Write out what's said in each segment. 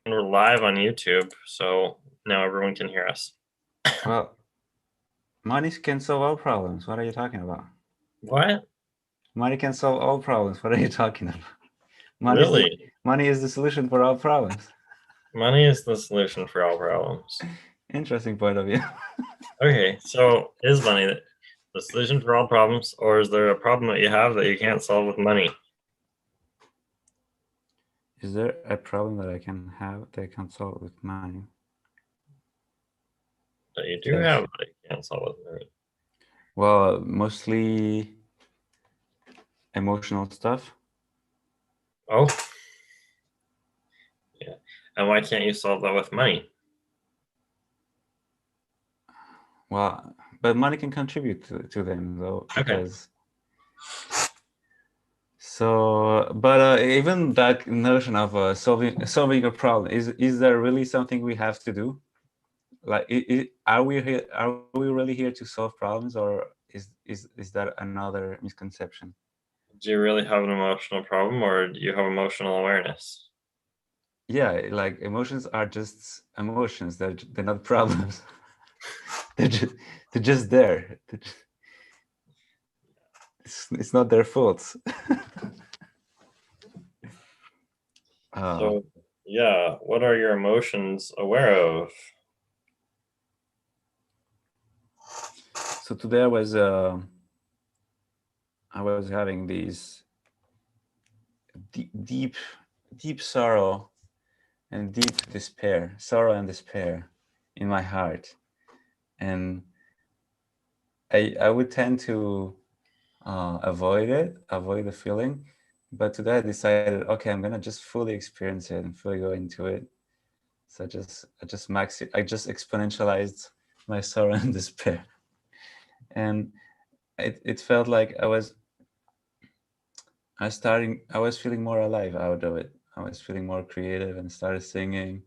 And we're live on YouTube, so now everyone can hear us. Well, money can solve all problems. What are you talking about? What? Money can solve all problems. What are you talking about? Really? Money is the solution for all problems. Money is the solution for all problems. Interesting point of view. Okay, so is money the solution for all problems, or is there a problem that you have that you can't solve with money? Is there a problem that I can have that I can solve with money? That you do Yes. have that you can't solve with money? Well, mostly emotional stuff. Oh? Yeah. And why can't you solve that with money? Well, but money can contribute to them though, because so. But even that notion of solving a problem is there really something we have to do? Like, are we really here to solve problems, or is that another misconception? Do you really have an emotional problem, or do you have emotional awareness? Yeah, like emotions are just emotions. They're not problems. they're just there. It's not their fault. So, yeah, what are your emotions aware of? So today I was having these deep sorrow and deep sorrow and despair in my heart, and I would tend to avoid the feeling, but today I decided, okay, I'm gonna just fully experience it and fully go into it. So I just exponentialized my sorrow and despair, and it felt like I was feeling more alive out of it. I was feeling more creative and started singing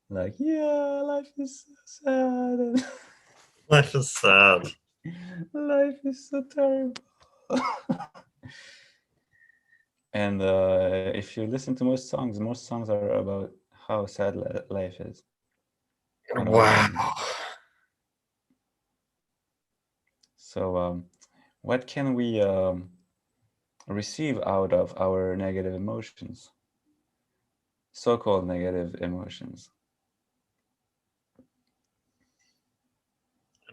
like, yeah, life is so sad. Life is sad. Life is so terrible. And if you listen to most songs are about how sad life is. Wow. So what can we receive out of our negative emotions? So-called negative emotions.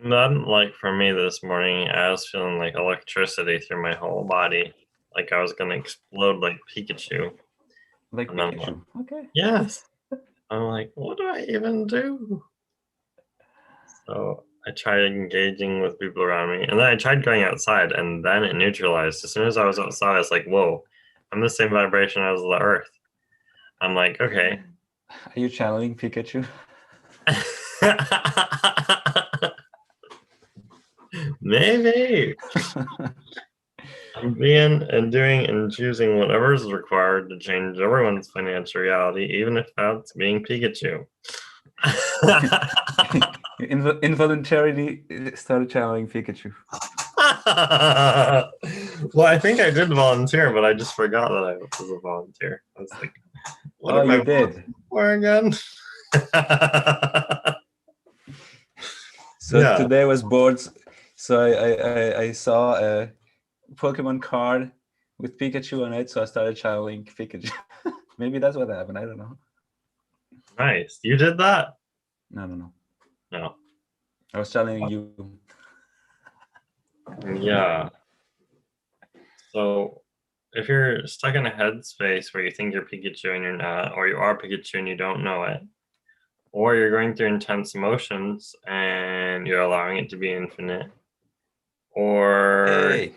Not like for me this morning, I was feeling like electricity through my whole body. Like I was gonna explode like Pikachu. Like And I'm Pikachu. Okay. yes. I'm like, what do I even do? So I tried engaging with people around me. And then I tried going outside, and then it neutralized. As soon as I was outside, I was like, whoa, I'm the same vibration as the earth. I'm like, okay. Are you channeling Pikachu? Maybe. I'm being and doing and choosing whatever is required to change everyone's financial reality, even if that's being Pikachu. Involuntarily started channeling Pikachu. Well, I think I did volunteer, but I just forgot that I was a volunteer. I was like, what Oh, am I you did. for again? So today I was bored, so I saw a Pokemon card with Pikachu on it, so I started channeling Pikachu. Maybe that's what happened. I don't know. Nice. You did that? No. No. I was channeling you. Yeah. So if you're stuck in a headspace where you think you're Pikachu and you're not, or you are Pikachu and you don't know it, or you're going through intense emotions and you're allowing it to be infinite, or Hey.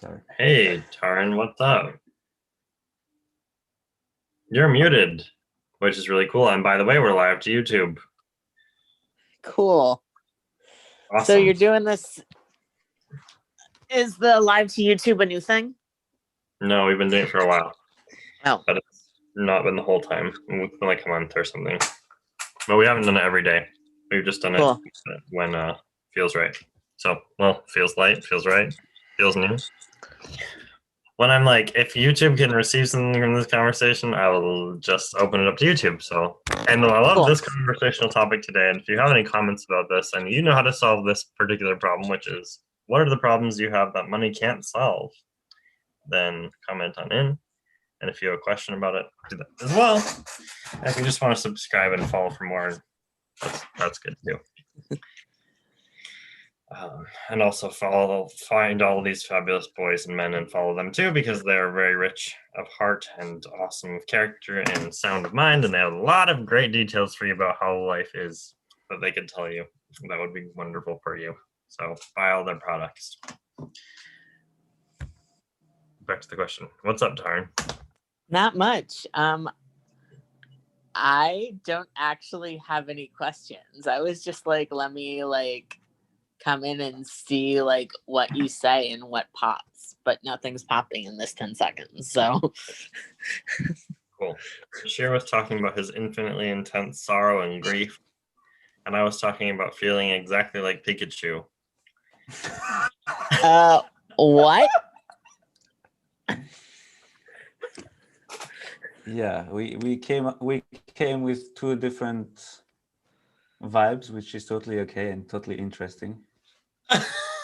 Sorry. hey, Taran, what's up? You're muted, which is really cool. And by the way, we're live to YouTube. Cool. Awesome. So you're doing this. Is the live to YouTube a new thing? No, we've been doing it for a while. Oh. But it's not been the whole time. It's been like a month or something. But we haven't done it every day. We've just done it when feels right. So, well, feels light, feels right, feels new. when I'm like, if YouTube can receive something from this conversation, I will just open it up to YouTube. So, and I love Cool. this conversational topic today. And if you have any comments about this and you know how to solve this particular problem, which is what are the problems you have that money can't solve, then comment on in. And if you have a question about it, do that as well. And if you just want to subscribe and follow for more, that's good too. And also find all these fabulous boys and men and follow them too, because they're very rich of heart and awesome of character and sound of mind, and they have a lot of great details for you about how life is that they could tell you. That would be wonderful for you. So buy all their products. Back to the question. What's up, Tarn? Not much. I don't actually have any questions. I was just like, let me like come in and see like what you say and what pops, but nothing's popping in this 10 seconds. So Cool. Bashir was talking about his infinitely intense sorrow and grief, and I was talking about feeling exactly like Pikachu. what? Yeah, we came with two different vibes, which is totally okay and totally interesting.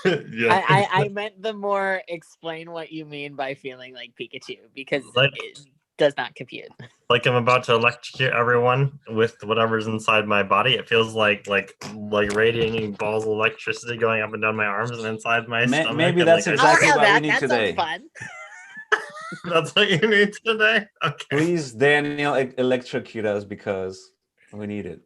Yeah. I meant the more explain what you mean by feeling like Pikachu, because Like- it does not compute. Like I'm about to electrocute everyone with whatever's inside my body. It feels like radiating balls of electricity going up and down my arms and inside my stomach. Maybe and, that's like, exactly I'll have what we that. need That today. sounds fun. That's what you need today. Okay. Please, Daniel, electrocute us because we need it.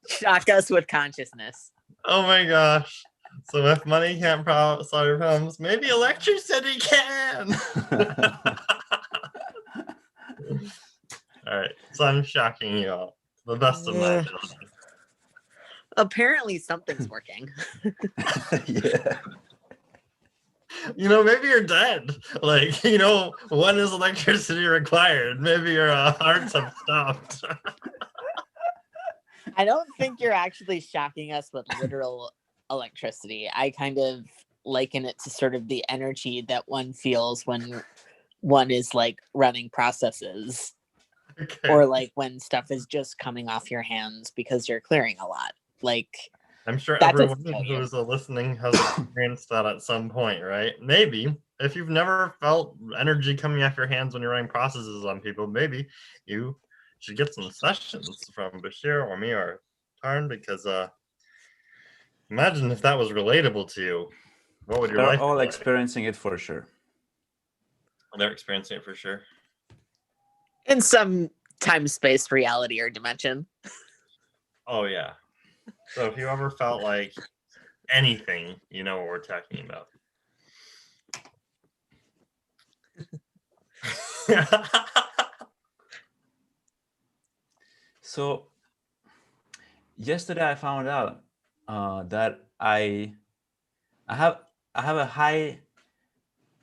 Shock us with consciousness. Oh my gosh. So if money can't solve your problems, maybe electricity can. All right. So I'm shocking you all. To the best of my ability. Apparently something's working. Yeah. Maybe you're dead. Like, when is electricity required? Maybe your hearts have stopped. I don't think you're actually shocking us with literal electricity. I kind of liken it to sort of the energy that one feels when one is like running processes, Okay. or like when stuff is just coming off your hands because you're clearing a lot. Like, I'm sure that everyone doesn't tell you. who's listening has experienced that at some point, right? Maybe if you've never felt energy coming off your hands when you're running processes on people, maybe you should get some sessions from Bashir or me or Tarn, because imagine if that was relatable to you. What would your We're life all be like? experiencing it for sure. They're experiencing it for sure. In some time, space, reality, or dimension. Oh yeah. So if you ever felt like anything, you know what we're talking about. So yesterday I found out that I have a high,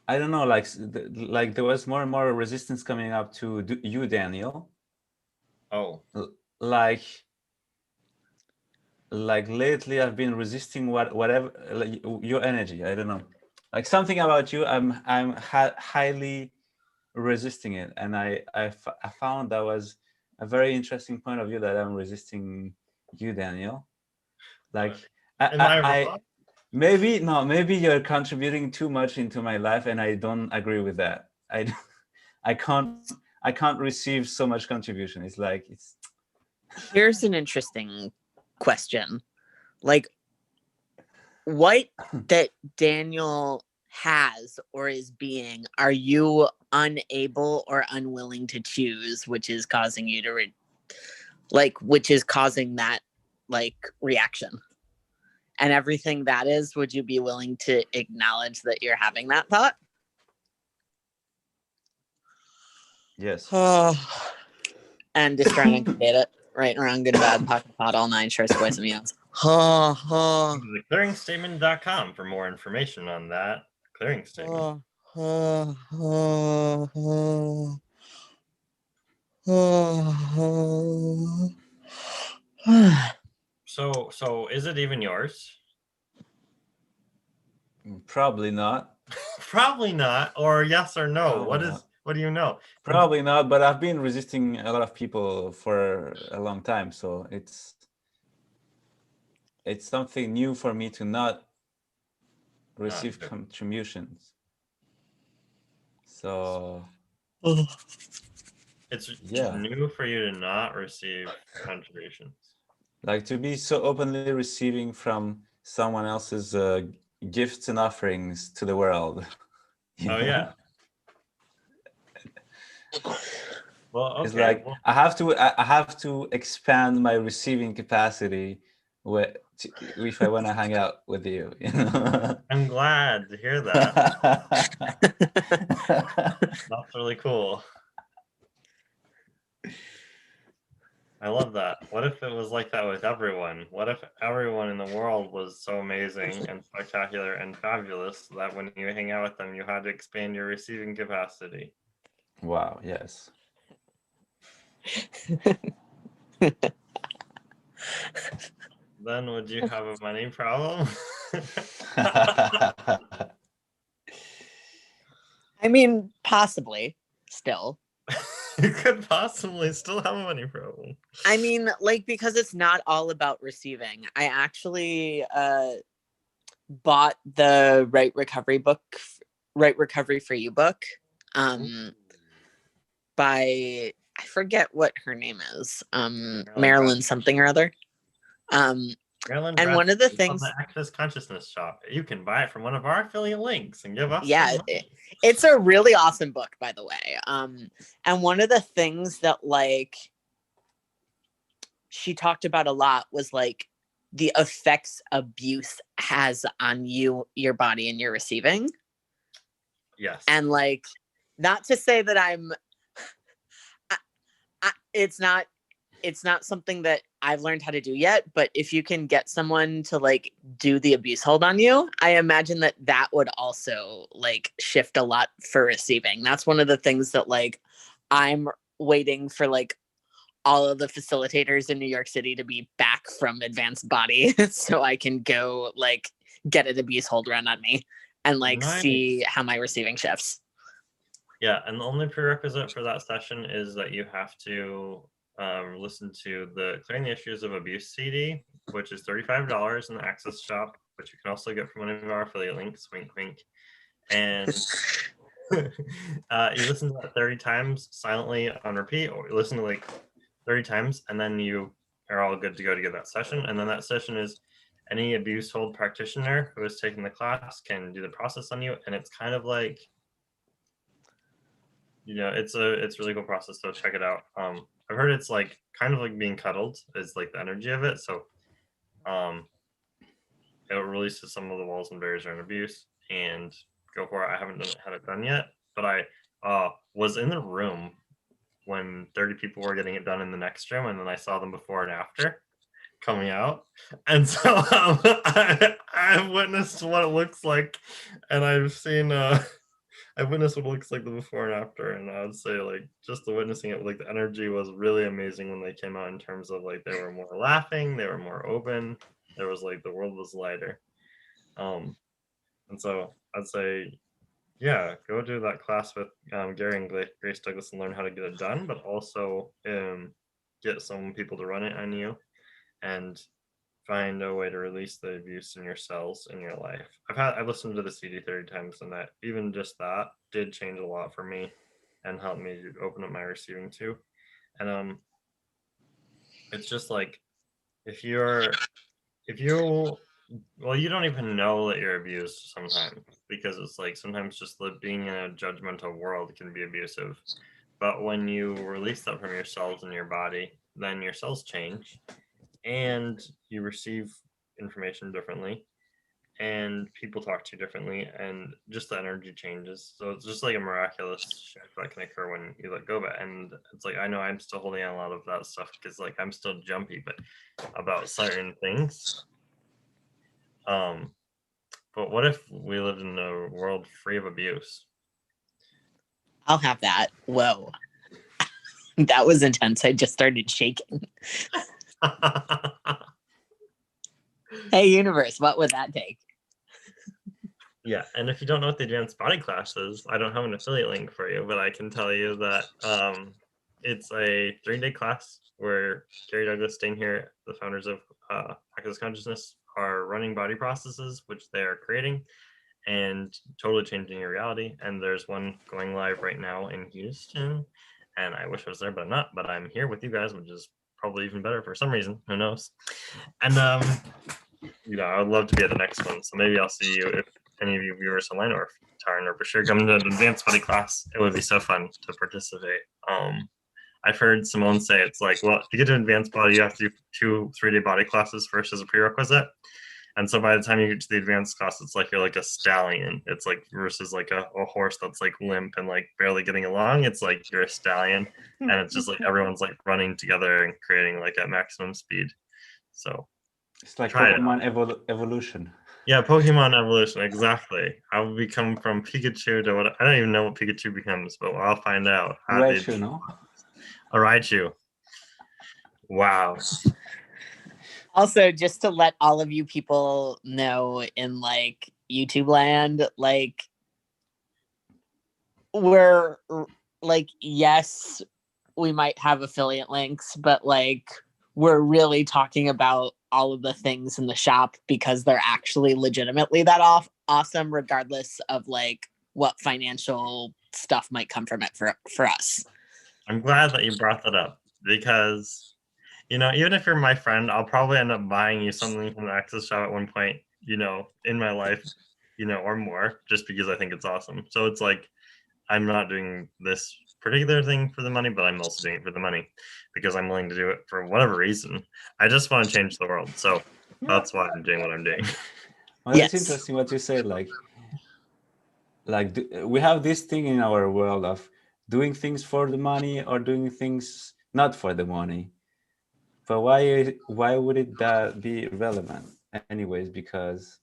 I don't know, like there was more and more resistance coming up to you, Daniel. Oh. Like lately I've been resisting whatever, like, your energy. I don't know, like something about you. I'm highly resisting it, and I found that was a very interesting point of view, that I'm resisting you, Daniel. Like Am I I wrong? maybe you're contributing too much into my life, and I don't agree with that. I can't receive so much contribution. It's like Here's an interesting question. Like, what that Daniel has or is being, are you unable or unwilling to choose, which is causing you to which is causing that like reaction? And everything that is, would you be willing to acknowledge that you're having that thought? yes. And just trying to get it right, wrong, good, bad, pocket pot, all nine shirts, boys and meows. Go to theclearingstatement.com for more information on that clearing statement. So is it even yours? Probably not. Probably not, or yes or no. Probably not. What do you know? Probably not, but I've been resisting a lot of people for a long time, so it's something new for me to not receive good. contributions. So It's yeah, new for you to not receive contributions. like to be so openly receiving from someone else's gifts and offerings to the world. you Oh know? yeah. Well, okay. It's like well, I have to expand my receiving capacity if I want to hang out with you. You know? I'm glad to hear that. That's really cool. I love that. What if it was like that with everyone? What if everyone in the world was so amazing and spectacular and fabulous that when you hang out with them, you had to expand your receiving capacity? Wow, yes. Then would you have a money problem? I mean, possibly still. You could possibly still have a money problem. I mean, like, because it's not all about receiving. I actually bought the Right Recovery for You book by, I forget what her name is, Marilyn something or other. Marilyn And one of the Bradley things, the Access Consciousness Shop. You can buy it from one of our affiliate links and give us yeah, some money. it's a really awesome book, by the way. And one of the things that like she talked about a lot was like the effects abuse has on you, your body, and your receiving. Yes. And like, not to say that it's not something that I've learned how to do yet, but if you can get someone to like do the abuse hold on you, I imagine that would also like shift a lot for receiving. That's one of the things that like I'm waiting for like all of the facilitators in New York City to be back from Advanced Body so I can go like get an abuse hold run on me and like see how my receiving shifts. Yeah, and the only prerequisite for that session is that you have to listen to the Clearing the Issues of Abuse CD, which is $35 in the Access Shop, which you can also get from one of our affiliate links, wink, wink. And you listen to that 30 times silently on repeat, or you listen to like 30 times, and then you are all good to go to get that session. And then that session is any abuse hold practitioner who has taken the class can do the process on you. And it's kind of like, it's a really cool process, so check it out. I've heard it's like kind of like being cuddled is like the energy of it. So it releases some of the walls and barriers around abuse, and go for it. I haven't had it done yet, but I was in the room when 30 people were getting it done in the next room, and then I saw them before and after coming out. And so I've witnessed what it looks like, and I've seen I've witnessed what it looks like the before and after, and I would say like just the witnessing it, like the energy was really amazing when they came out in terms of like they were more laughing, they were more open, there was like the world was lighter. And so I'd say, yeah, go do that class with Gary and Grace Douglas and learn how to get it done, but also get some people to run it on you and find a way to release the abuse in your cells in your life. I've listened to the CD 30 times, and that even just that did change a lot for me and helped me open up my receiving too. And it's just like you don't even know that you're abused sometimes, because it's like sometimes just being in a judgmental world can be abusive. But when you release that from your cells in your body, then your cells change and you receive information differently and people talk to you differently and just the energy changes. So it's just like a miraculous shift that can occur when you let go of it. And it's like, I know I'm still holding on a lot of that stuff because like I'm still jumpy but about certain things. But what if we lived in a world free of abuse? I'll have that. Whoa. That was intense. I just started shaking. Hey, universe, what would that take? Yeah, and if you don't know what the advanced body class is, I don't have an affiliate link for you, but I can tell you that it's a 3-day class where Gary Douglas Staying here, the founders of Access Consciousness, are running body processes, which they are creating and totally changing your reality. And there's one going live right now in Houston, and I wish I was there, but I'm not. But I'm here with you guys, which is probably even better for some reason. Who knows? And you know, I would love to be at the next one. So maybe I'll see you if any of you viewers online, or if Taryn, or for sure come to an advanced body class. It would be so fun to participate. I've heard Simone say it's like, well, to get to advanced body, you have to do 2 3-day body classes first as a prerequisite. And so by the time you get to the advanced class, it's like you're like a stallion. It's like versus like a horse that's like limp and like barely getting along. It's like you're a stallion, and it's just like everyone's like running together and creating like at maximum speed. So It's like try it. Pokemon evolution. Yeah, Pokemon evolution, exactly. I will become from Pikachu to what I don't even know what Pikachu becomes, but I'll find out. Raichu, no? A Raichu. Wow. Also, just to let all of you people know in like YouTube land, like we're like, yes, we might have affiliate links, but like we're really talking about all of the things in the shop because they're actually legitimately that awesome, regardless of like what financial stuff might come from it for us. I'm glad that you brought that up because, you know, even if you're my friend, I'll probably end up buying you something from the Access Shop at one point, you know, in my life, you know, or more, just because I think it's awesome. So it's like, I'm not doing this particular thing for the money, but I'm also doing it for the money because I'm willing to do it for whatever reason. I just want to change the world. So that's why I'm doing what I'm doing. Well, it's interesting what you said. Like we have this thing in our world of doing things for the money or doing things not for the money. But why would it that be relevant anyways? Because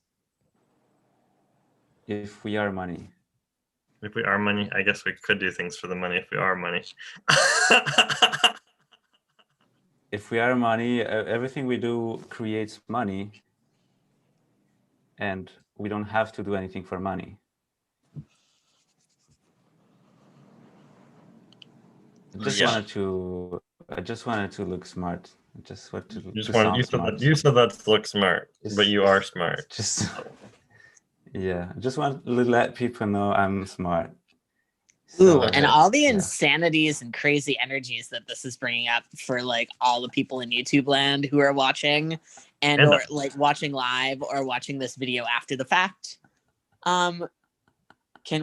if we are money. If we are money, I guess we could do things for the money if we are money. If we are money, everything we do creates money, and we don't have to do anything for money. I just wanted to look smart. You said that to look smart, but you are smart. Yeah, I just want to let people know I'm smart. Ooh, and all the insanities and crazy energies that this is bringing up for like all the people in YouTube land who are watching or like watching live or watching this video after the fact. Can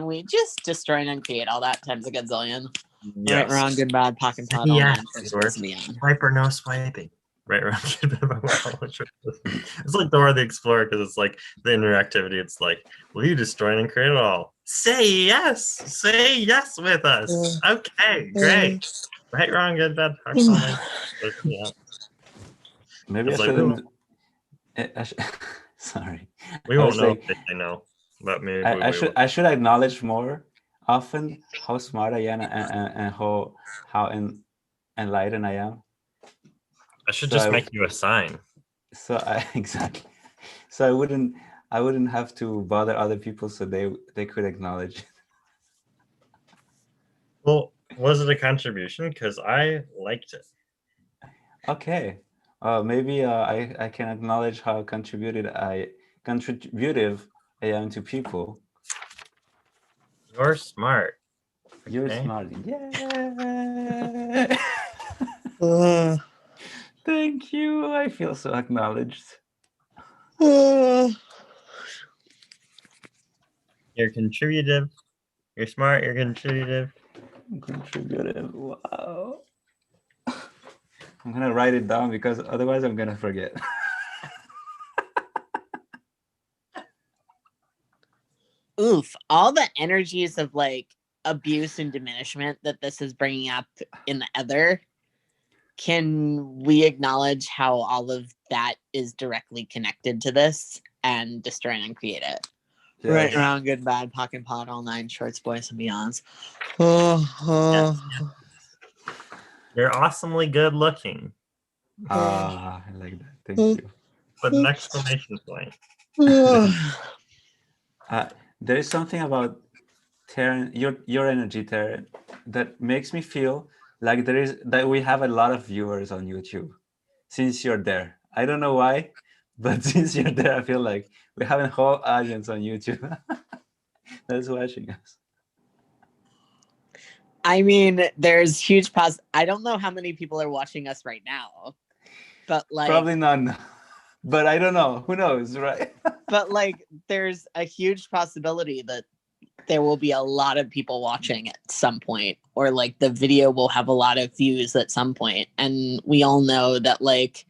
we just destroy and uncreate all that times a gazillion? Yes. Right, wrong, good, bad, pocket, pot, all nine, swipe or no swiping. Right, wrong, good, bad. It's like Dora the Explorer because it's like the interactivity. It's like, will you destroy and create it all? Say yes. Say yes with us. Okay, great. Right, wrong, good, bad. Maybe I shouldn't. Sorry. We won't know if they say no, but maybe I should acknowledge more often how smart I am and how enlightened I am. I should just make you a sign. Exactly. So I wouldn't have to bother other people, so they could acknowledge. Well, was it a contribution? Because I liked it. Okay. Maybe I can acknowledge how contributive I am to people. You're smart. You're smart. Yeah. Thank you. I feel so acknowledged. You're contributive. You're smart. You're contributive. Contributive. Wow. I'm gonna write it down because otherwise I'm gonna forget. Oof! All the energies of like abuse and diminishment that this is bringing up in the other. Can we acknowledge how all of that is directly connected to this and destroy and uncreate it? Yes. Right, wrong, good, bad, pocket, pot, all nine, shorts, boys, and beyonds. Yes. You're awesomely good looking. I like that. Thank you. With an exclamation point. there is something about Taryn, your energy, Taryn, that makes me feel like that we have a lot of viewers on YouTube since you're there. I don't know why, but since you're there, I feel like we have a whole audience on YouTube that's watching us. I mean, there's huge I don't know how many people are watching us right now, but like Probably none. But I don't know. Who knows, right? but like there's a huge possibility that there will be a lot of people watching at some point, or like the video will have a lot of views at some point. And we all know that like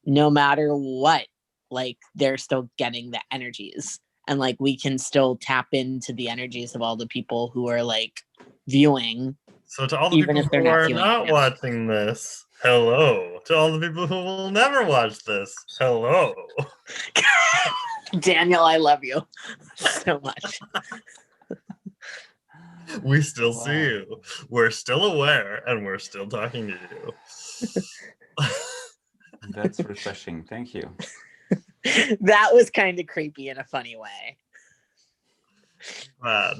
no matter what, like they're still getting the energies, and like we can still tap into the energies of all the people who are like viewing. So to all the Even people if they're who not are viewing not now. watching this, hello. To all the people who will never watch this, hello. Daniel, I love you so much. We still Wow. see you. We're still aware, and we're still talking to you. That's refreshing. Thank you. That was kind of creepy in a funny way. Bad.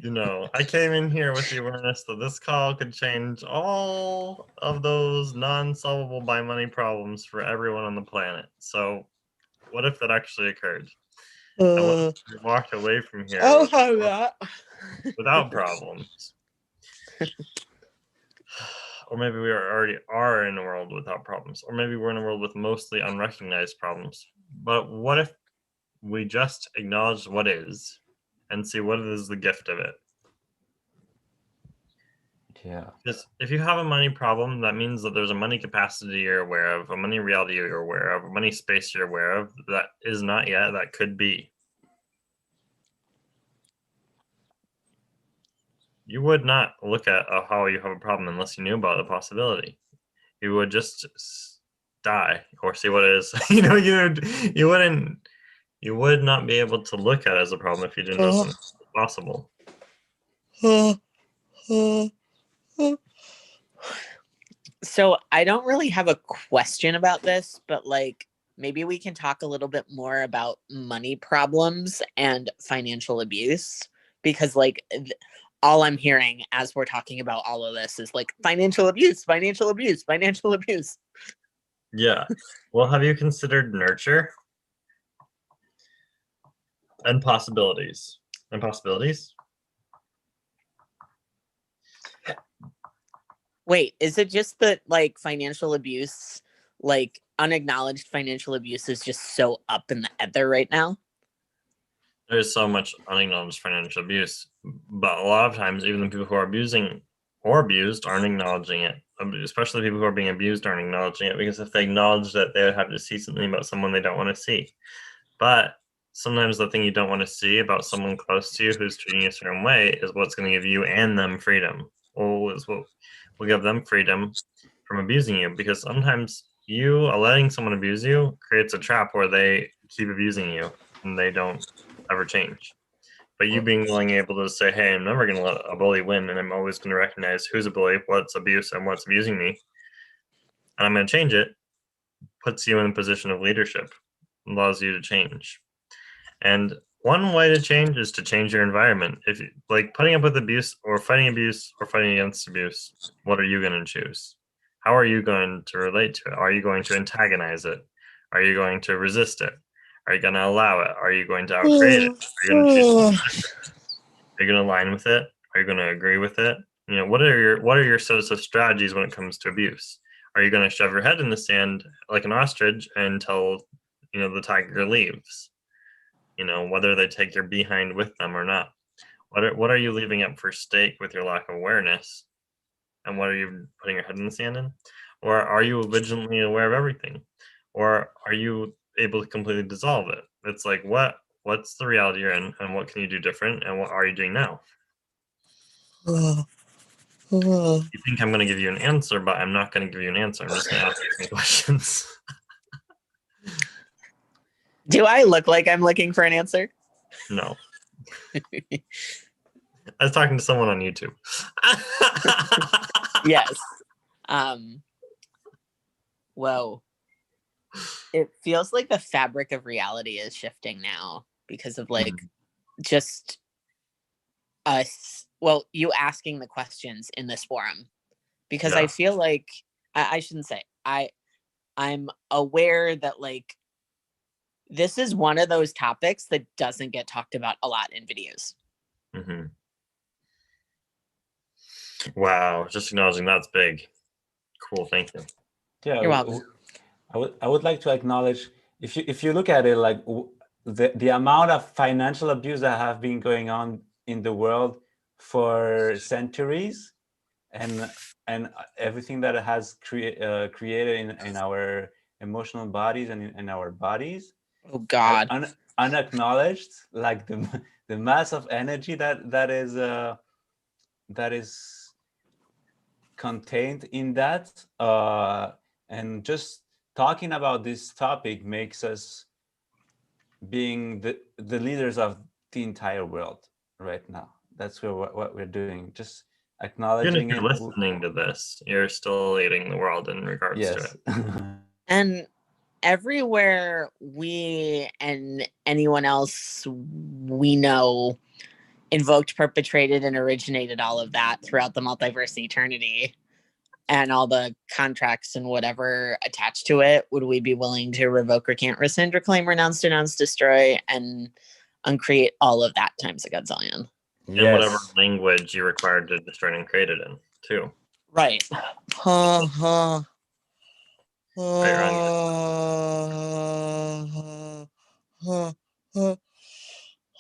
You know, I came in here with the awareness that this call could change all of those non-solvable by money problems for everyone on the planet. So, what if that actually occurred? And what if we walked away from here I'll have that. without problems? Or maybe we already are in a world without problems. Or maybe we're in a world with mostly unrecognized problems. But what if we just acknowledge what is and see what is the gift of it? Yeah. Because if you have a money problem, that means that there's a money capacity you're aware of, a money reality you're aware of, a money space you're aware of that is not yet, that could be. You would not look at how you have a problem unless you knew about the possibility. You would just die or see what it is. You know, you would not be able to look at it as a problem if you didn't know something was possible. So I don't really have a question about this, but like maybe we can talk a little bit more about money problems and financial abuse, because like all I'm hearing as we're talking about all of this is like financial abuse, financial abuse, financial abuse. Yeah. Well, have you considered nurture and possibilities? And possibilities? Wait, is it just that like financial abuse, like unacknowledged financial abuse is just so up in the ether right now? There's so much unacknowledged financial abuse, but a lot of times, even the people who are abusing or abused aren't acknowledging it. Especially people who are being abused aren't acknowledging it, because if they acknowledge that, they would have to see something about someone they don't want to see. But sometimes the thing you don't want to see about someone close to you who's treating you a certain way is what's going to give you and them freedom. Or is what will give them freedom from abusing you, because sometimes you letting someone abuse you creates a trap where they keep abusing you and they don't ever change. But you being willing, able to say, hey, I'm never going to let a bully win, and I'm always going to recognize who's a bully, what's abuse, and what's abusing me, and I'm going to change it, puts you in a position of leadership, allows you to change. And one way to change is to change your environment. If you, like putting up with abuse or fighting against abuse, what are you going to choose? How are you going to relate to it? Are you going to antagonize it? Are you going to resist it? Are you going to allow it? Are you going to outcreate it? Are you going to choose? Are you going to align with it? Are you going to agree with it? You know, what are your sets of strategies when it comes to abuse? Are you going to shove your head in the sand like an ostrich until, you know, the tiger leaves? You know, whether they take your behind with them or not. What are you leaving up for stake with your lack of awareness? And what are you putting your head in the sand in? Or are you vigilantly aware of everything? Or are you able to completely dissolve it? It's like, what's the reality you're in, and what can you do different, and what are you doing now? You think I'm going to give you an answer, but I'm not going to give you an answer. I'm just going to ask you some questions. Do I look like I'm looking for an answer? No. I was talking to someone on YouTube. Yes. Whoa. It feels like the fabric of reality is shifting now because of like just us. Well, you asking the questions in this forum because I Yeah. feel like I shouldn't say I'm aware that like this is one of those topics that doesn't get talked about a lot in videos. Hmm. Wow, just acknowledging that's big. Cool, thank you. Yeah, You're welcome. I would like to acknowledge, if you look at it, like the amount of financial abuse that have been going on in the world for centuries, and everything that it has created in our emotional bodies and in our bodies Oh are God. unacknowledged, like the mass of energy that is contained in that, and just talking about this topic makes us being the leaders of the entire world right now. That's what we're doing, just Even if acknowledging you're it. listening to this, you're still leading the world in regards to Yes. it. And everywhere we and anyone else we know invoked, perpetrated, and originated all of that throughout the multiverse eternity and all the contracts and whatever attached to it, would we be willing to revoke, recant, rescind, reclaim, renounce, denounce, destroy, and uncreate all of that times a godzillion? In whatever Yes. language you're required to destroy and create it in, too. Right.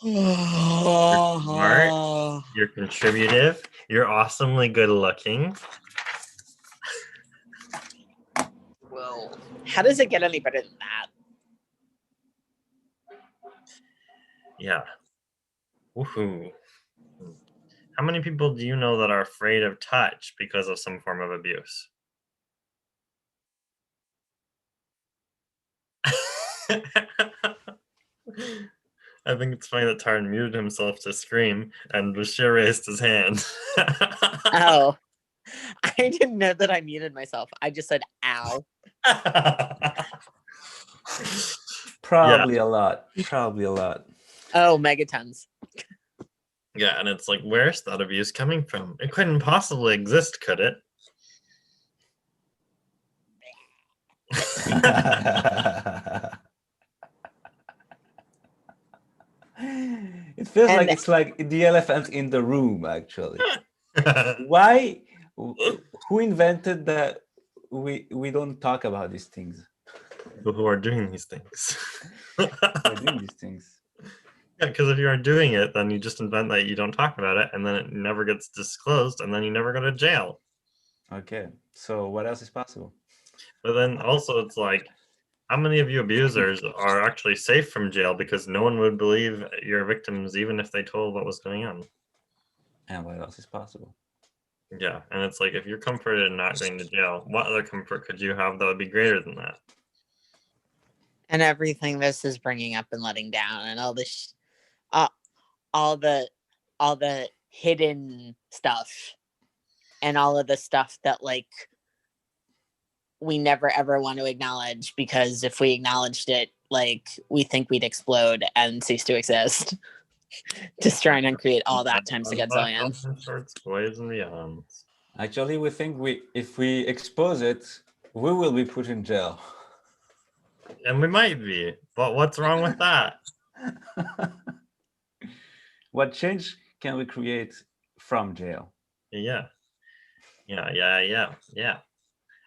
You're smart, you're contributive, you're awesomely good looking. Whoa. How does it get any better than that? Yeah. Woohoo. How many people do you know that are afraid of touch because of some form of abuse? I think it's funny that Tarn muted himself to scream and Bashir raised his hand. Oh, I didn't know that I muted myself. I just said, ow. Probably a lot. Probably a lot. Oh, megatons. Yeah, and it's like, where's that abuse coming from? It couldn't possibly exist, could it? It feels And- like it's like the elephant in the room, actually. Why? Who invented that? We don't talk about these things. People who are doing these things. We're doing these things. Yeah, because if you are doing it, then you just invent that you don't talk about it, and then it never gets disclosed, and then you never go to jail. Okay, so what else is possible? But then also, it's like, how many of you abusers are actually safe from jail because no one would believe your victims even if they told what was going on? And what else is possible? Yeah, and it's like, if you're comforted in not going to jail, what other comfort could you have that would be greater than that? and everything this is bringing up and letting down, and all this, all the hidden stuff, and all of the stuff that like we never ever want to acknowledge, because if we acknowledged it, like we think we'd explode and cease to exist. Destroy and uncreate all that times a godzillion. Shorts, boys and beyonds. Actually, we think if we expose it, we will be put in jail. And we might be, but what's wrong with that? What change can we create from jail? Yeah.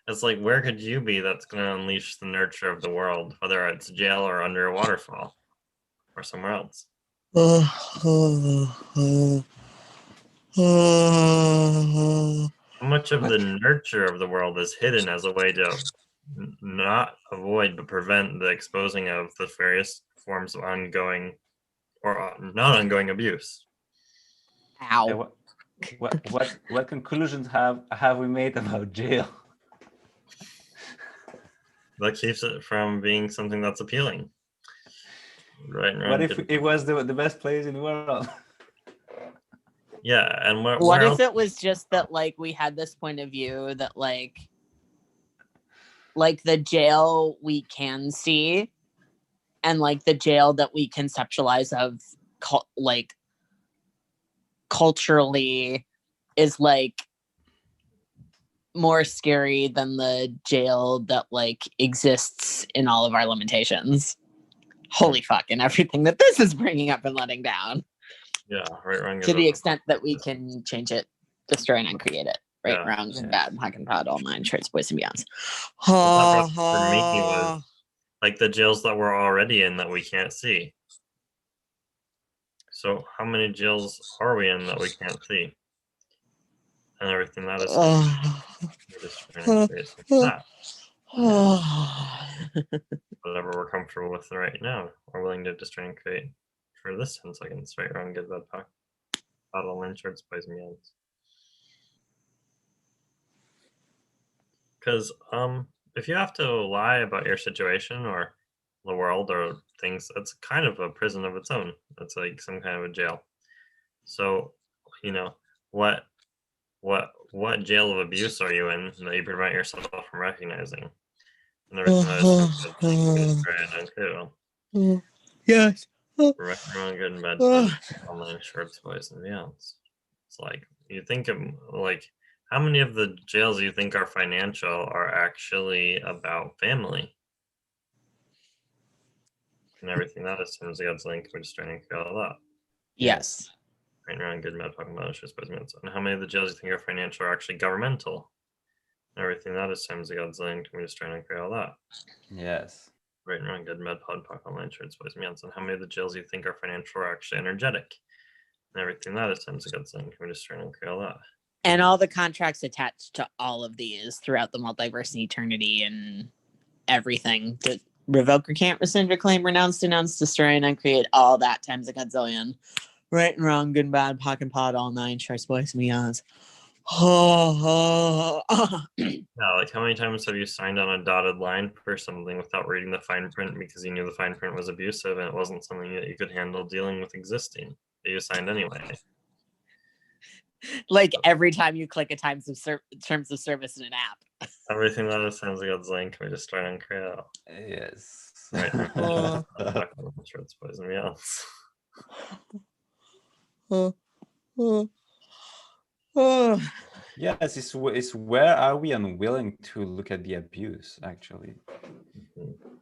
It's like, where could you be that's going to unleash the nurture of the world, whether it's jail or under a waterfall or somewhere else? How much of the nurture of the world is hidden as a way to not avoid but prevent the exposing of the various forms of ongoing or not ongoing abuse? Ow. What conclusions have we made about jail? That keeps it from being something that's appealing. Right. What if it was the best place in the world? Yeah, and what if it was just that like we had this point of view that like like the jail we can see and like the jail that we conceptualize of like culturally is like more scary than the jail that like exists in all of our limitations. Holy fuck, and everything that this is bringing up and letting down. Yeah, right, wrong, To good, the bad, extent that we can change it, destroy and uncreate it. Right, Yeah. wrong, good, bad, hack and pod, all nine shirts, boys and beyonds. thought process for me was like the jails that we're already in that we can't see. So how many jails are we in that we can't see? And everything that is we're just trying to create some whatever we're comfortable with right now. We're willing to just try and create for this 10 seconds, right, wrong, good, bad, pack, bottle, line, shorts, boys and beyonds. Because if you have to lie about your situation or the world or things, it's kind of a prison of its own. It's like some kind of a jail. So, you know, what jail of abuse are you in that you prevent yourself from recognizing? And everything that is right and Yes. right, wrong, good and bad, online shorts, boys and beyonds. It's like you think of like how many of the jails you think are financial are actually about family? And everything that assumes God's link, we're just trying to figure all that. Yes. Right, wrong, good, bad, talking about just boys and beyonds. And how many of the jails you think are financial are actually governmental? And everything that assumes God's link, we're just trying to figure all that. Yes. Right and wrong, good, bad, pod, pock, online shirts, boys and beyonds. And how many of the jails you think are financial are actually energetic? And everything that assumes God's link, we're just trying to figure all that. And all the contracts attached to all of these throughout the multiverse and eternity and everything. To revoke or can't rescind or claim, renounce, denounce, destroy, and uncreate all that times a godzillion. Right and wrong, good and bad, pock and pod, all nine, sharks, boys and beyonds. Yeah, like how many times have you signed on a dotted line for something without reading the fine print because you knew the fine print was abusive and it wasn't something that you could handle dealing with existing, but you signed anyway? Like every time you click a terms of service in an app. Everything that is sounds like God's link, we just try and create out. Yes. Right. Shorts, boys and beyonds. Yes, it's where are we unwilling to look at the abuse actually,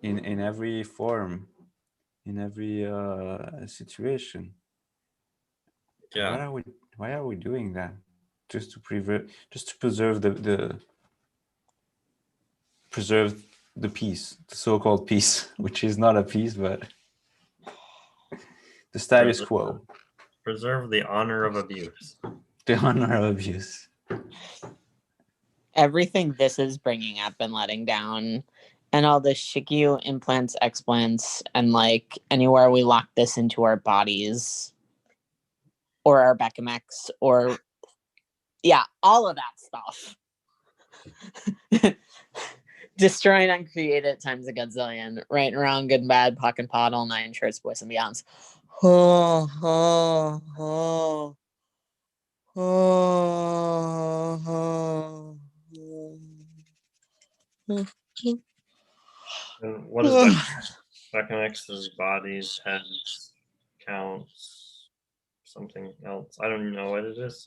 in every form, in every situation. Yeah. Why are we doing that? Just to preserve preserve the peace, the so-called peace, which is not a peace, but the status quo. Preserve the honor of abuse. The honor of abuse. Everything this is bringing up and letting down, and all the Shikyu implants, explants, and like anywhere we lock this into our bodies or our Bechamex or yeah, all of that stuff. Destroy and uncreate it times a godzillion. Right and wrong, good and bad, pock and pod, all nine shirts, boys and beyonds. And what is Bechamex's bodies, heads, counts, something else? I don't know what it is.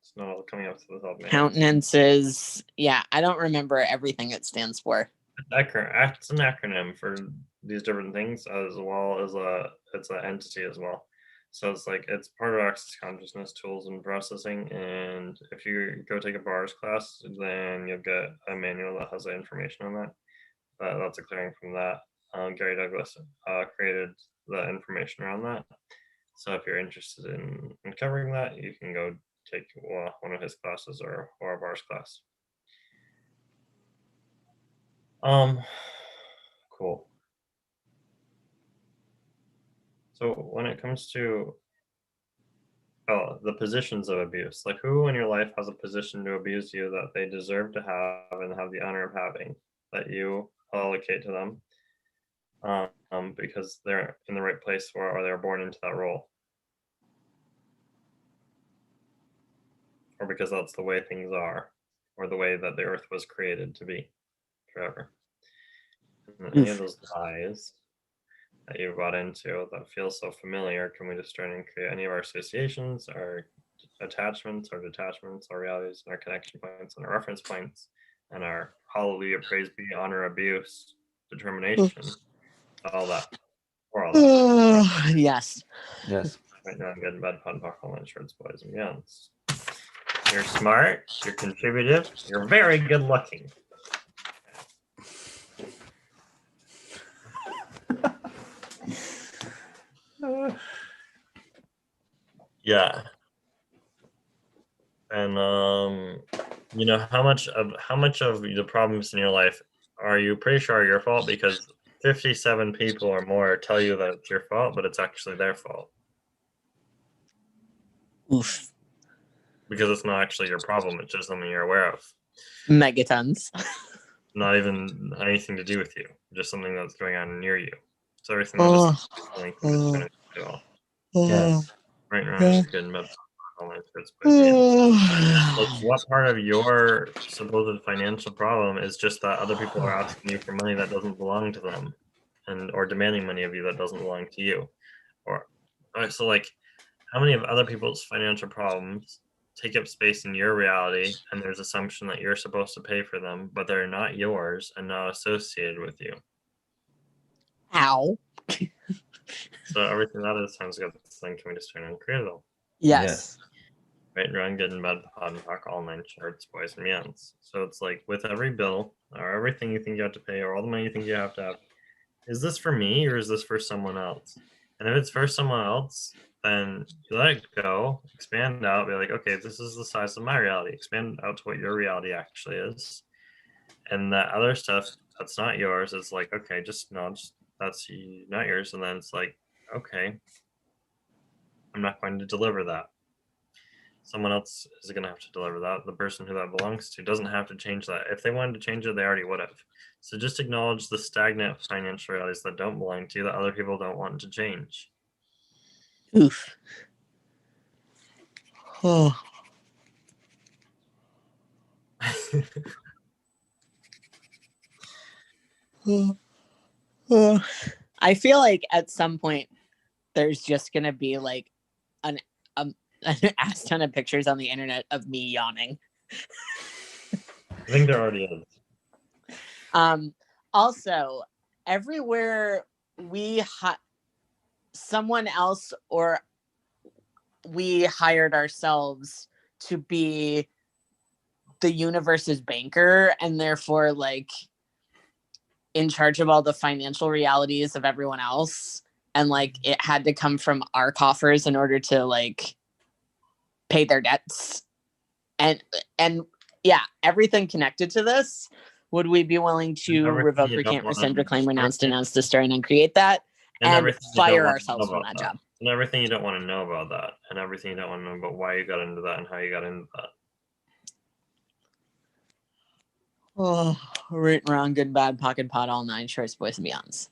It's not all coming up to the top of my head. Countenances. Yeah, I don't remember everything it stands for. It's an acronym for these different things, as well as it's an entity as well. So it's like it's part of access consciousness, tools, and processing. And if you go take a bars class, then you'll get a manual that has the information on that. That's a clearing from that. Gary Douglas created the information around that. So if you're interested in covering that, you can go take one of his classes or a bars class. Cool. So when it comes to the positions of abuse, like who in your life has a position to abuse you that they deserve to have and have the honor of having, that you allocate to them because they're in the right place or they're born into that role, or because that's the way things are, or the way that the earth was created to be. forever. And any of those lies that you bought into that feel so familiar, can we destroy and create any of our associations, our attachments, our detachments, our realities, and our connection points, and our reference points, and our hallelujah, praise be, honor, abuse, determination, all that, or all that. Yes. Yes. Right now, I'm getting bad pun, all insurance, boys and beyonds. You're smart, you're contributive, you're very good looking. Yeah. And you know, how much of the problems in your life are you pretty sure are your fault? Because 57 people or more tell you that it's your fault, but it's actually their fault. Oof. Because it's not actually your problem, it's just something you're aware of. Megatons. Not even anything to do with you, just something that's going on near you. So everything that is linked to it all. Yes. Right now, it's good and bad. Like, what part of your supposed financial problem is just that other people are asking you for money that doesn't belong to them, and or demanding money of you that doesn't belong to you? Or so, like, how many of other people's financial problems take up space in your reality, and there's assumption that you're supposed to pay for them, but they're not yours and not associated with you? Ow. So everything that is sounds good. Then can we just turn and create it all? Yes. Right and wrong, good and bad, pod and talk, all 9 shorts, boys and beyonds. So it's like with every bill or everything you think you have to pay or all the money you think you have to have, is this for me or is this for someone else? And if it's for someone else, then you let it go, expand out, be like, okay, this is the size of my reality. Expand out to what your reality actually is. And that other stuff that's not yours is like, okay, just no, that's not yours. And then it's like, okay, I'm not going to deliver that. Someone else is going to have to deliver that. The person who that belongs to doesn't have to change that. If they wanted to change it, they already would have. So just acknowledge the stagnant financial realities that don't belong to you, that other people don't want to change. Oof. Oh. I feel like at some point there's just gonna be like an ass ton of pictures on the internet of me yawning. I think there already is. Also, everywhere we someone else or we hired ourselves to be the universe's banker and therefore like in charge of all the financial realities of everyone else, and like it had to come from our coffers in order to like pay their debts and yeah, everything connected to this. Would we be willing to revoke, recant, rescind, reclaim, renounce, denounce, destroy, and uncreate that, and fire ourselves from that job? And everything you don't want to know about that, and everything you don't want to know about why you got into that and how you got into that. Oh, right and wrong, good and bad, pocket pot, all 9 shorts, boys and beyonds.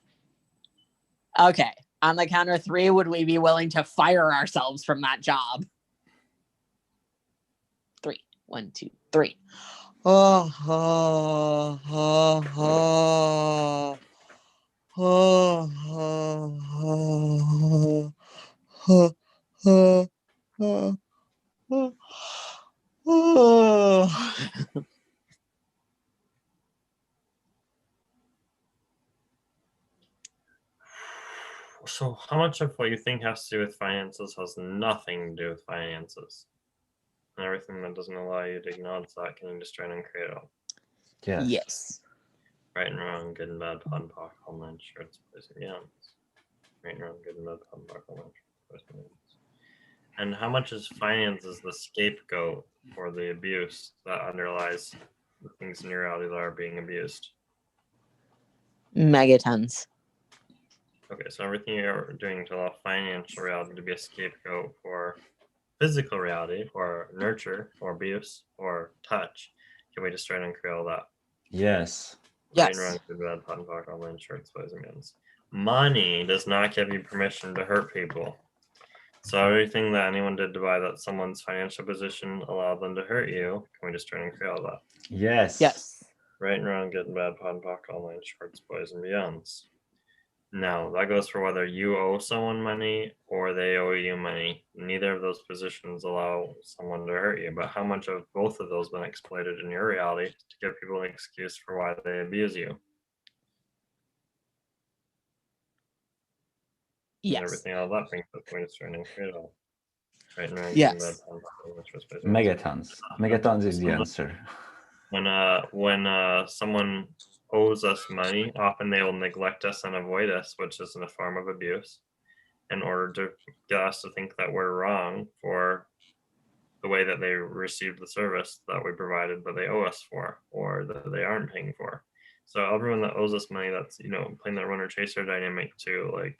Okay, on the count of 3, would we be willing to fire ourselves from that job? 3. 1, 2, 3. Oh, oh, oh, oh. Oh, oh, oh, oh, oh, oh, oh. So how much of what you think has to do with finances has nothing to do with finances? And everything that doesn't allow you to acknowledge that, can you destroy and uncreate it all? Yes. Right and wrong, good and bad, pod and pock, all 9 shorts, boys and beyonds. Right and wrong, good and bad, pod and pock, all 9 shorts, boys and beyonds. And how much is finances the scapegoat for the abuse that underlies the things in your reality that are being abused? Megatons. Okay, so everything you're doing to allow financial reality to be a scapegoat for physical reality, or nurture, or abuse, or touch, can we destroy and uncreate all that? Yes. Right and wrong, good, bad, pot and pock, all 9 shorts, boys and beyonds. Money does not give you permission to hurt people. So everything that anyone did to buy that someone's financial position allowed them to hurt you, can we destroy and create all that? Yes. Yes. Right and wrong, good and bad, pod and pock, online, shorts, boys and beyonds. Now, that goes for whether you owe someone money or they owe you money. Neither of those positions allow someone to hurt you, but how much of both of those been exploited in your reality to give people an excuse for why they abuse you? And Yes. everything out of that brings us to discerning create all. Right and wrong, good Yes. and bad, pod and pock, online, shorts, boys and beyonds. Megatons. Megatons is the answer. When someone owes us money, often they will neglect us and avoid us, which is in a form of abuse, in order to get us to think that we're wrong for the way that they received the service that we provided but they owe us for, or that they aren't paying for. So everyone that owes us money, that's playing that runner chaser dynamic to like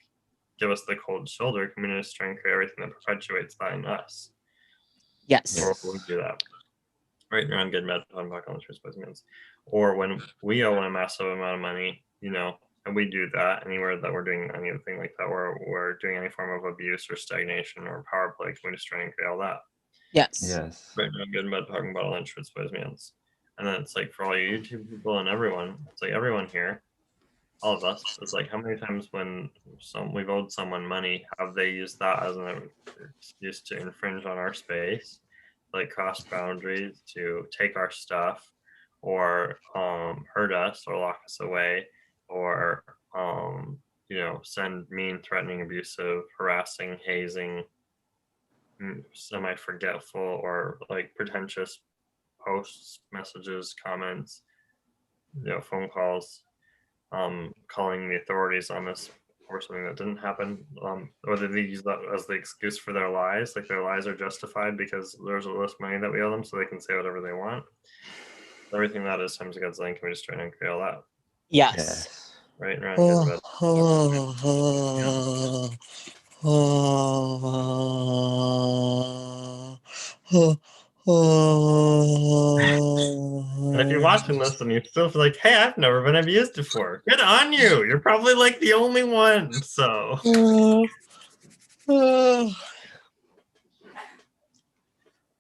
give us the cold shoulder, can we just try and create everything that perpetuates that in us? Yes. Or will we do that? Right and wrong, good and bad, on back on the truth, means. Or when we owe a massive amount of money, and we do that anywhere that we're doing anything like that, where we're doing any form of abuse or stagnation or power play, can we just try and create all that? Yes. Yes. Right and wrong, good and bad, talking about all that truth, means. And then it's like for all you YouTube people and everyone, it's like everyone here, all of us, it's like how many times when we've owed someone money, have they used that as an excuse to infringe on our space? Like cross boundaries, to take our stuff, or hurt us or lock us away, or send mean, threatening, abusive, harassing, hazing, semi-forgetful, or like pretentious posts, messages, comments, phone calls, calling the authorities on this or something that didn't happen, or they use that as the excuse for their lies, like their lies are justified because there's all this money that we owe them, so they can say whatever they want. Everything that is times God's line, can we just try and create all that? Yes. Yes. Right and wrong, good and bad. And if you're watching this and you still feel like, hey, I've never been abused before, good on you. You're probably like the only one. So Well,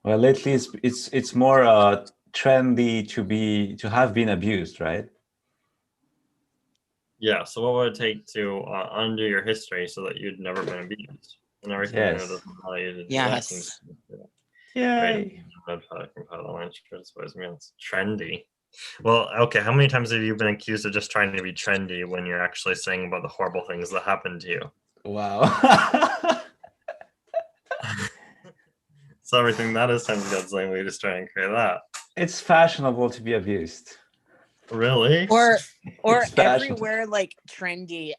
lately it's more trendy to have been abused, right? yeah. So what would it take to undo your history so that you'd never been abused and everything Yes. doesn't allow you to do Yes. that? Yay. It's trendy. Well, okay. How many times have you been accused of just trying to be trendy when you're actually saying about the horrible things that happened to you? Wow. So everything that is times God's lane, we just try and create that. It's fashionable to be abused. Really? Or It's fashionable. everywhere like trendy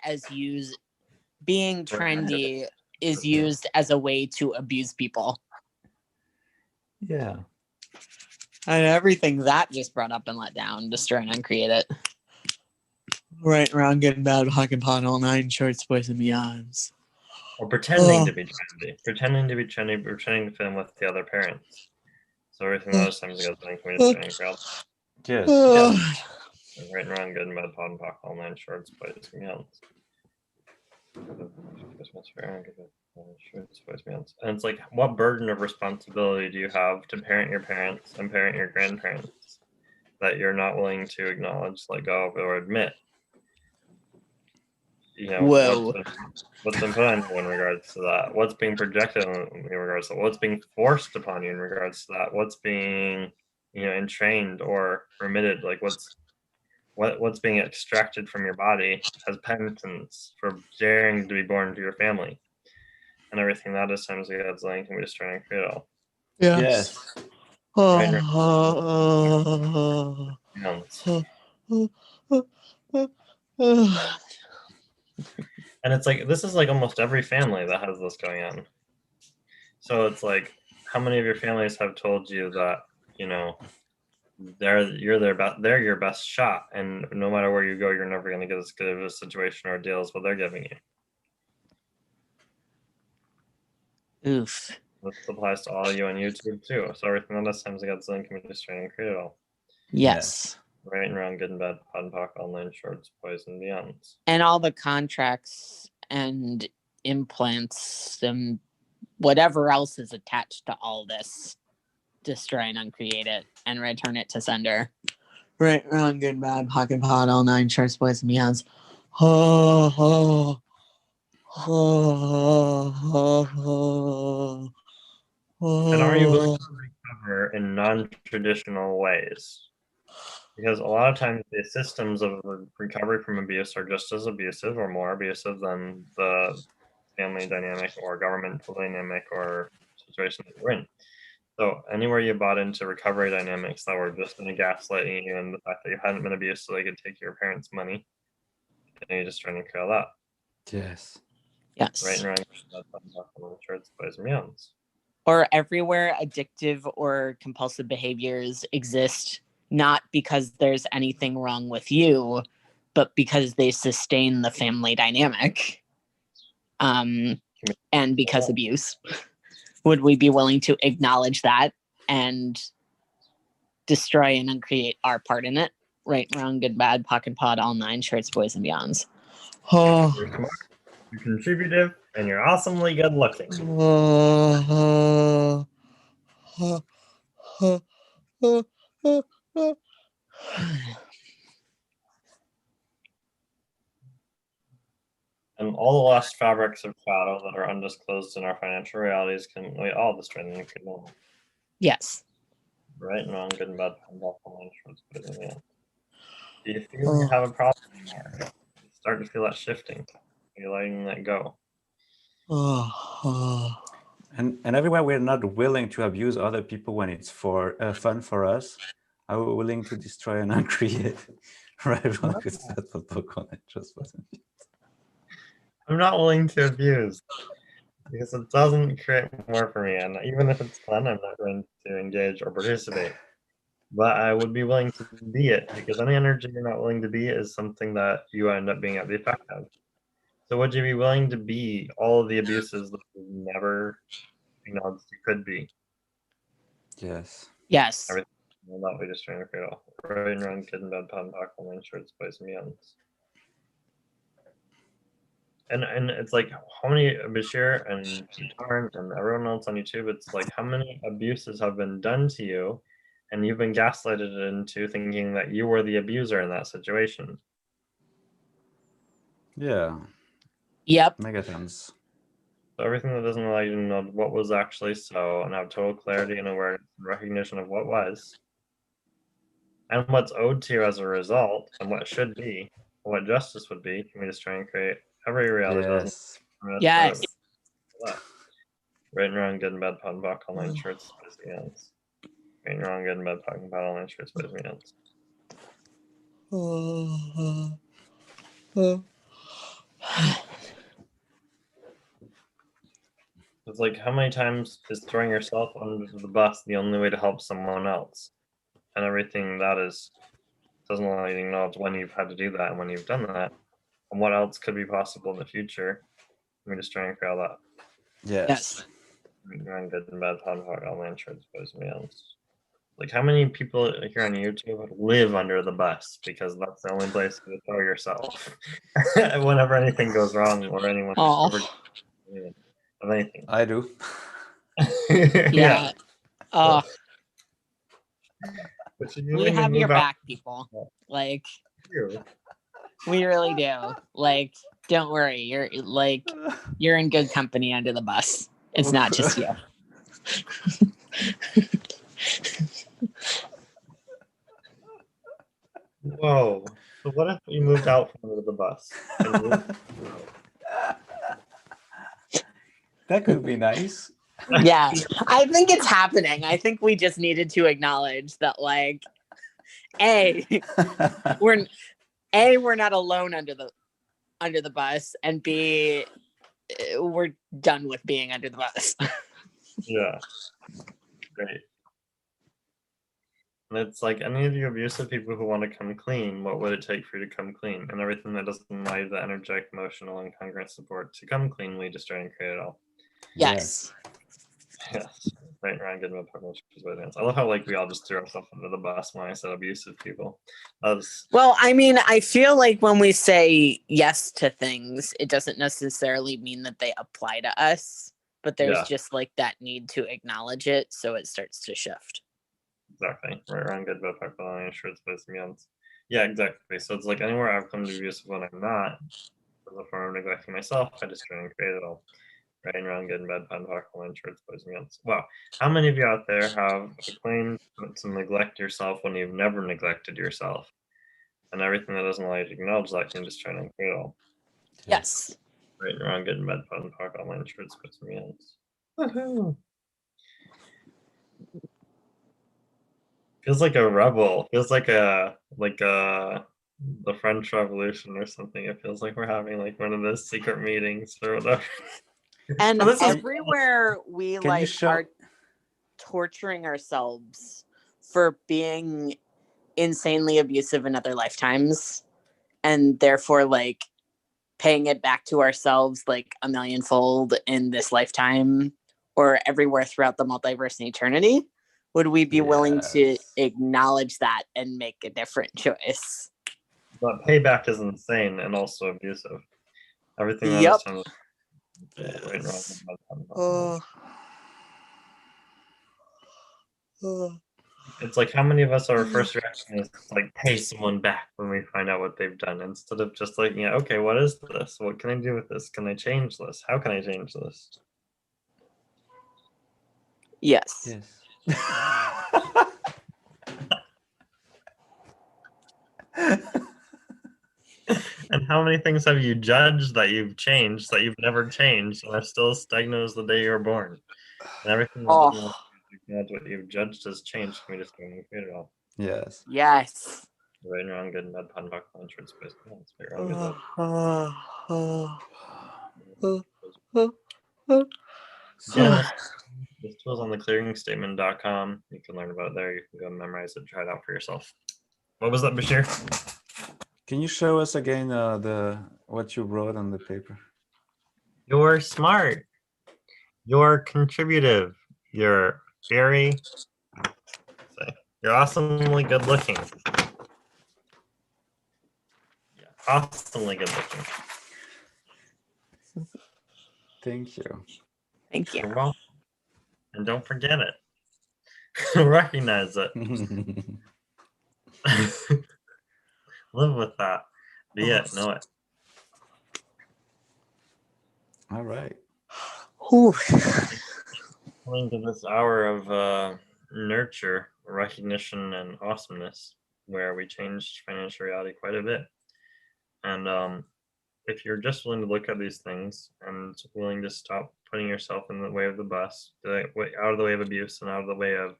being trendy is used as a way to abuse people. Yeah. And everything that just brought up and let down, destroy and uncreate it. Right, wrong, good and bad, hawk and pot, all nine shorts, boys and beyonds. Or pretending to be trendy. Pretending to be trendy, pretending to fit in with the other parents. So everything that is times God's lane, can we just try and create Yes. right and wrong, good and bad, pot and pock, all nine shorts, boys and beyonds. And it's like, what burden of responsibility do you have to parent your parents and parent your grandparents that you're not willing to acknowledge, let go of, or admit? Whoa. What's been put on you in regards to that? What's being projected in regards to that? What's being forced upon you in regards to that? What's being entrained or remitted? Like what's being extracted from your body as penitence for daring to be born into your family, and everything that is times God's lane, can we just try and create it all? Yes. And it's like, this is like almost every family that has this going on. So it's like, how many of your families have told you that they're your best shot, and no matter where you go, you're never going to get as good of a situation or a deal as what they're giving you? Oof. This applies to all you on YouTube too. So everything that is times God's lane, can we just try and create it all? Yes. Right and wrong, good and bad, pod and pock, online shorts, boys and beyonds. And all the contracts and implants and whatever else is attached to all this, destroy and uncreate it and return it to sender. Right, wrong, good, bad, pocket pot, all nine shorts, boys, and beyonds. Oh, oh, oh, oh, And are you willing oh. to recover in non-traditional ways? Because a lot of times the systems of recovery from abuse are just as abusive or more abusive than the family dynamic or governmental dynamic or situation that you're in. So anywhere you bought into recovery dynamics that were just going to gaslight you and the fact that you hadn't been abused so they could take your parents' money, and you're just trying to kill that. Yes. Yes. Right and wrong, shirts, boys and beyonds. Or everywhere addictive or compulsive behaviors exist, not because there's anything wrong with you, but because they sustain the family dynamic. And because abuse. Would we be willing to acknowledge that and destroy and uncreate our part in it? Right, wrong, good, bad, pocket pod, all nine shirts, boys and beyonds. Oh. You're smart, you're contributive, and you're awesomely good looking. And all the lost fabrics of shadow that are undisclosed in our financial realities can we all destroy them. Yes. Right and wrong, good and bad, do you feel you have a problem anymore? You start to feel that shifting. You're letting that go. And everywhere we're not willing to abuse other people when it's for fun for us, are we willing to destroy and uncreate? Right? I'm not willing to abuse because it doesn't create more for me. And even if it's fun, I'm not going to engage or participate. But I would be willing to be it because any energy you're not willing to be is something that you end up being at the effect of. So would you be willing to be all of the abuses that you never acknowledged you could be? Yes. Yes. Everything will not be just trying to create all. Right and wrong, kid and bad, pot and pock, online shirts, boys and beyonds. And it's like how many Bashir and Tarn and everyone else on YouTube, it's like how many abuses have been done to you and you've been gaslighted into thinking that you were the abuser in that situation. Yeah. Yep. Megatons. So everything that doesn't allow you to know what was actually so and have total clarity and awareness and recognition of what was and what's owed to you as a result and what should be and what justice would be, can we just try and create every reality Yes. doesn't Yes. Right and wrong, good and bad, pot and pock, online shirts, boys and beyonds. Right and wrong, good and bad, pock and pot, online shirts, boys and beyonds. It's like how many times is throwing yourself under the bus the only way to help someone else? And everything that is doesn't allow you to acknowledge when you've had to do that and when you've done that, and what else could be possible in the future. Let me just try and create that. Yes. Good and bad, pot and pock, online shirts, boys and beyonds. Like how many people here on YouTube live under the bus because that's the only place to throw yourself whenever anything goes wrong or anyone of anything. I do. Yeah. But We have your back, people. Like we really do. Like, don't worry. You're in good company under the bus. It's not just you. Whoa. So what if you moved out from under the bus? That could be nice. Yeah. I think it's happening. I think we just needed to acknowledge that, like, we're not alone under the bus, and B, we're done with being under the bus. Yeah. Great. And it's like any of you abusive people who want to come clean, what would it take for you to come clean? And everything that doesn't allow you the energetic, emotional, and congruent support to come clean, we just try and create it all. Yes. Yes. Right, Ryan, good about I love how like we all just threw ourselves under the bus when I said abusive people. Well, I mean, I feel like when we say yes to things, it doesn't necessarily mean that they apply to us, but there's just like that need to acknowledge it, so it starts to shift. exactly. Right around good, bad, park, line, shirts, place, meals. Yeah, exactly. So it's like anywhere I've come to be abusive when I'm not, as a form of neglecting myself, I just try and create it all. Right and wrong, good and bad, fun, park, line, shirts, place, meals. Wow. How many of you out there have a claim to neglect yourself when you've never neglected yourself? And everything that doesn't allow you to acknowledge that can just try and create it all. Yes. Right and wrong, good and bad, fun, park, online, shirts, place, meals. Woohoo. Feels like a rebel. Feels like the French Revolution or something. It feels like we're having like one of those secret meetings or whatever. And Oh, this is everywhere we Can you like show- are torturing ourselves for being insanely abusive in other lifetimes, and therefore like paying it back to ourselves like a millionfold in this lifetime or everywhere throughout the multiverse and eternity. Would we be willing to Yes. acknowledge that and make a different choice? but payback is insane and also abusive. Everything that Yep. is done is right and wrong. Yes. It's like how many of us our first reaction is like pay someone back when we find out what they've done instead of just like, yeah, okay, what is this? What can I do with this? Can I change this? How can I change this? Yes. And how many things have you judged that you've changed that you've never changed and are still stagnant as the day you were born? And everything that doesn't Oh, acknowledge what you've judged has changed. Can we just go and create it all? Yes. yes. Right and wrong, good and bad, pun, buck, insurance, space, balance, right, wrong, good, bad. Yeah, this tool's on the clearingstatement.com. You can learn about it there. You can go memorize it, try it out for yourself. What was that, Bashir? Can you show us again what you wrote on the paper? You're smart. You're contributive. You're very. You're awesomely good looking. Yeah, awesomely good looking. Thank you. Thank you. You're welcome. And don't forget it. Recognize it. Live with that. Be it. Know it. All right. Whew. Coming to this hour of nurture, recognition, and awesomeness, where we changed financial reality quite a bit. And if you're just willing to look at these things and willing to stop putting yourself in the way of the bus, out of the way of abuse and out of the way of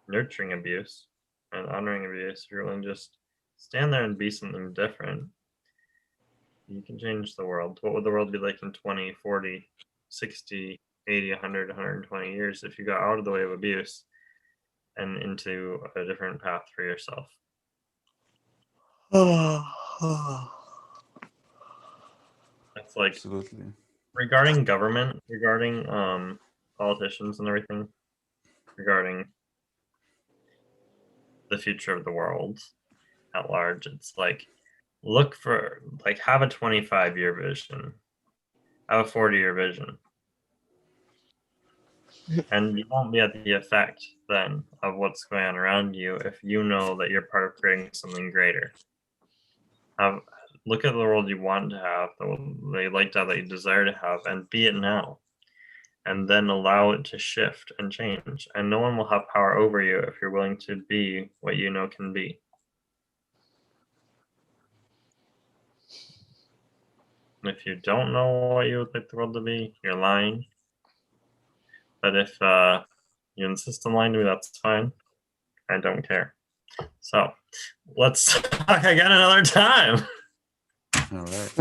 nurturing abuse and honoring abuse, if you're willing to just stand there and be something different, you can change the world. What would the world be like in 20, 40, 60, 80, 100, 120 years if you got out of the way of abuse and into a different path for yourself? That's like Absolutely. regarding government, regarding politicians and everything, regarding the future of the world at large. It's like look for like have a 25-year vision, have a 40-year vision. And you won't be at the effect then of what's going on around you if you know that you're part of creating something greater. Look at the world you want to have, that you like to have, that you desire to have, and be it now. And then allow it to shift and change. And no one will have power over you if you're willing to be what you know can be. And if you don't know what you would like the world to be, you're lying. But if you insist on lying to me, that's fine. I don't care. So let's talk again another time. All right.